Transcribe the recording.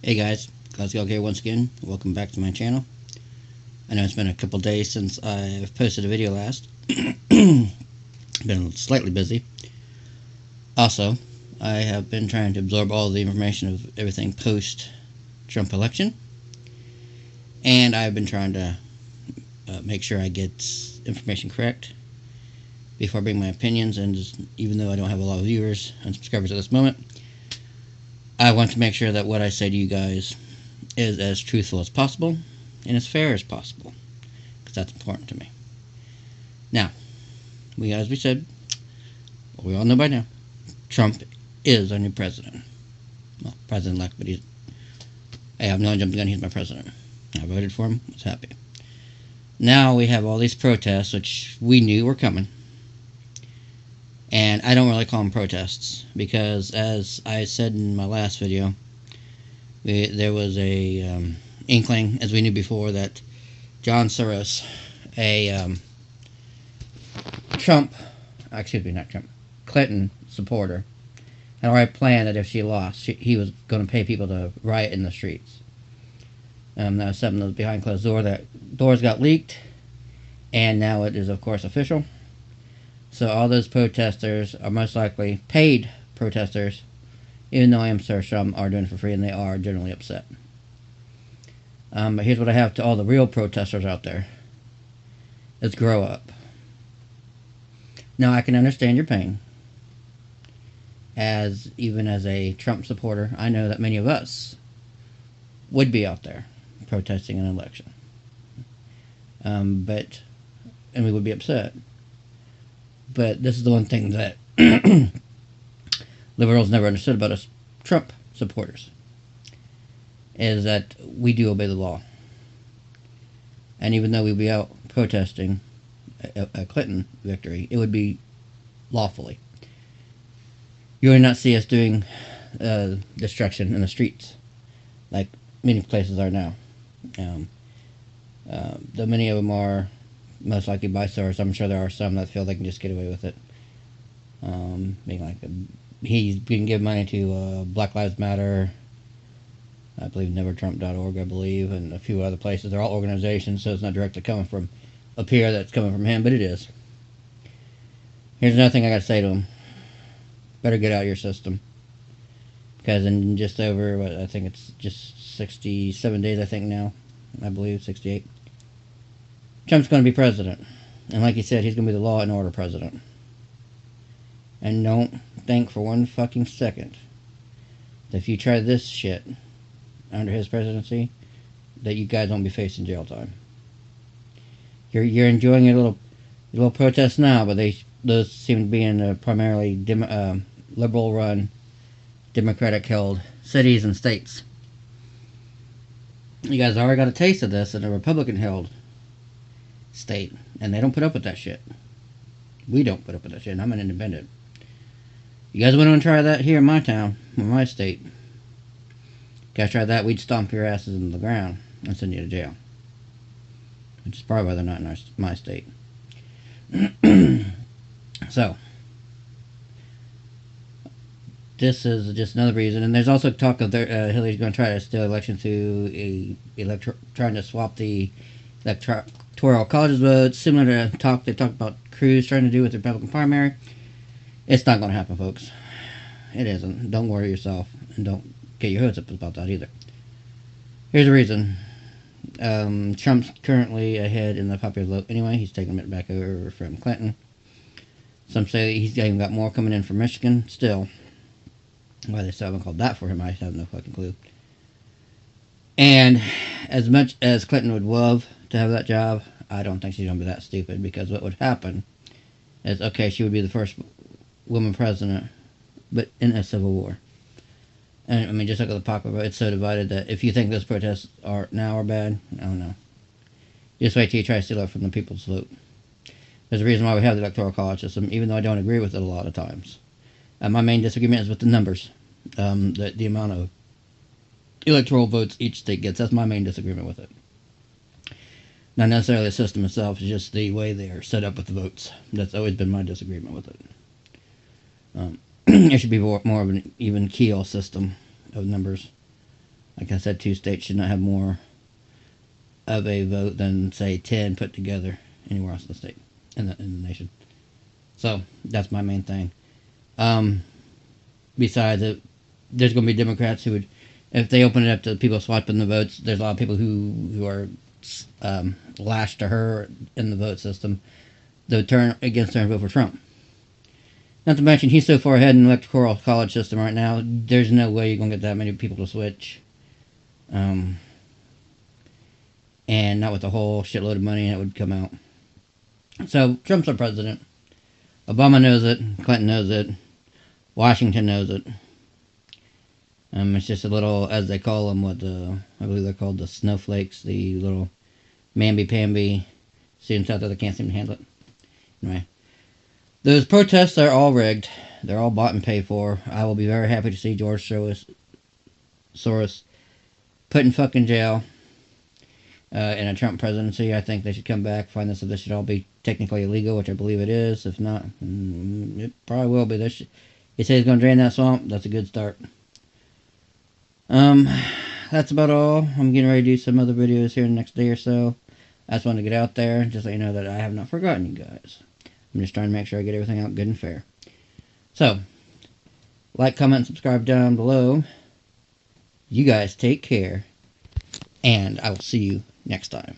Hey guys, Glasgow here once again. Welcome back to my channel. I know it's been a couple days since I've posted a video last. Been slightly busy. Also, I have been trying to absorb all the information of everything post-Trump election. And I've been trying to make sure I get information correct before I bring my opinions. And even though I don't have a lot of viewers and subscribers at this moment, I want to make sure that what I say to you guys is as truthful as possible and as fair as possible, because that's important to me. Now, as we said, we all know by now, Trump is our new president. Well, president-elect, but I have no jumping the gun, he's my president. I voted for him, was happy. Now we have all these protests, which we knew were coming. And I don't really call them protests, because as I said in my last video, there was a inkling, as we knew before, that John Soros, a Clinton supporter, had already planned that if she lost, he was going to pay people to riot in the streets. That was something that was behind closed doors got leaked, and now it is, of course, official. So all those protesters are most likely paid protesters, even though I am sure some are doing it for free and they are generally upset. But here's what I have to all the real protesters out there. Let's grow up. Now I can understand your pain. Even as a Trump supporter, I know that many of us would be out there protesting an election. And we would be upset. But this is the one thing that liberals never understood about us Trump supporters, is that we do obey the law. And even though we'd be out protesting a Clinton victory, it would be lawfully. You would not see us doing destruction in the streets like many places are now. Though many of them are most likely by Soros, I'm sure there are some that feel they can just get away with it. Being like he's been giving money to Black Lives Matter, I believe NeverTrump.org, I believe, and a few other places. They're all organizations, so it's not directly coming from up here that's coming from him, but it is. Here's another thing I gotta say to him. Better get out of your system. Because in just over, I think it's just 67 days, I think now, I believe, 68. Trump's going to be president. And like he said, he's going to be the law and order president. And don't think for one fucking second that if you try this shit under his presidency, that you guys won't be facing jail time. You're enjoying your little protests now, but those seem to be in primarily liberal-run, Democratic-held cities and states. You guys already got a taste of this in a Republican-held state, and they don't put up with that shit. We don't put up with that shit, and I'm an independent. You guys want to try that here in my town, in my state? You guys try that, we'd stomp your asses into the ground and send you to jail. Which is probably why they're not in my state. So, this is just another reason, and there's also talk of Hillary's going to try to steal election through trying to swap the electoral college's votes, similar to talk they talked about Cruz trying to do with the Republican primary. It's not going to happen, folks. It isn't. Don't worry yourself, and don't get your hopes up about that either. Here's the reason. Trump's currently ahead in the popular vote anyway. He's taking it back over from Clinton. Some say that he's even got more coming in from Michigan still. Why they still haven't called that for him, I have no fucking clue. And as much as Clinton would love to have that job, I don't think she's going to be that stupid, because what would happen is, okay, she would be the first woman president, but in a civil war. And I mean, just look at the popular vote. It's so divided that if you think those protests are bad, I don't know. Just wait till you try to steal it from the people's vote. There's a reason why we have the electoral college system, even though I don't agree with it a lot of times. My main disagreement is with the numbers, the amount of electoral votes each state gets. That's my main disagreement with it. Not necessarily the system itself, it's just the way they are set up with the votes. That's always been my disagreement with it. It should be more of an even keel system of numbers. Like I said, 2 states should not have more of a vote than, say, 10 put together anywhere else in the state, in the nation. So that's my main thing. Besides it, there's going to be Democrats who would, if they open it up to people swiping the votes, there's a lot of people who are lashed to her in the vote system. They would turn against her and vote for Trump. Not to mention, he's so far ahead in the electoral college system right now, there's no way you're going to get that many people to switch. And not with a whole shitload of money that would come out. So, Trump's our president. Obama knows it. Clinton knows it. Washington knows it. It's just a little, as they call them, I believe they're called the snowflakes, the little mamby-pamby students out there that can't seem to handle it. Anyway, those protests are all rigged. They're all bought and paid for. I will be very happy to see George Soros put in fucking jail in a Trump presidency. I think they should come back, find this if this should all be technically illegal, which I believe it is. If not, it probably will be. He said he's going to drain that swamp. That's a good start. That's about all. I'm getting ready to do some other videos here in the next day or so. I just wanted to get out there, just let you know that I have not forgotten you guys. I'm just trying to make sure I get everything out good and fair. So, like, comment, subscribe down below. You guys take care, and I will see you next time.